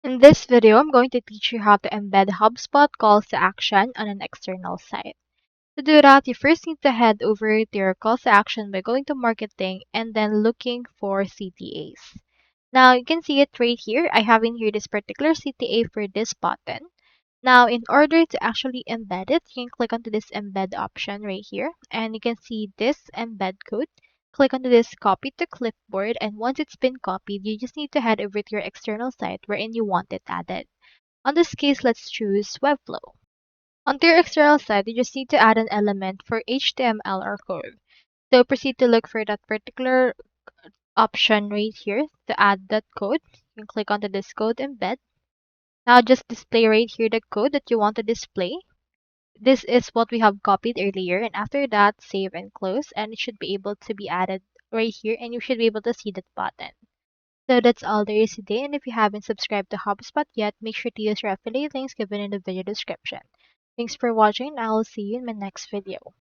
In this video, I'm going to teach you how to embed HubSpot calls to action on an external site. To do that, you first need to head over to your calls to action by going to marketing and then looking for CTAs. Now, you can see it right here. I have in here this particular CTA for this button. Now, in order to actually embed it, you can click onto this embed option right here, and you can see this embed code. Click onto this copy to clipboard, and once it's been copied, you just need to head over to your external site wherein you want it added. On this case, let's choose Webflow. Onto your external site, you just need to add an element for HTML or code. So proceed to look for that particular option right here to add that code. You can click onto this code embed. Now just display right here the code that you want to display. This is what we have copied earlier, and after that, save and close, and it should be able to be added right here, and you should be able to see that button. So that's all there is today, and if you haven't subscribed to HubSpot yet, make sure to use your affiliate links given in the video description. Thanks for watching, and I will see you in my next video.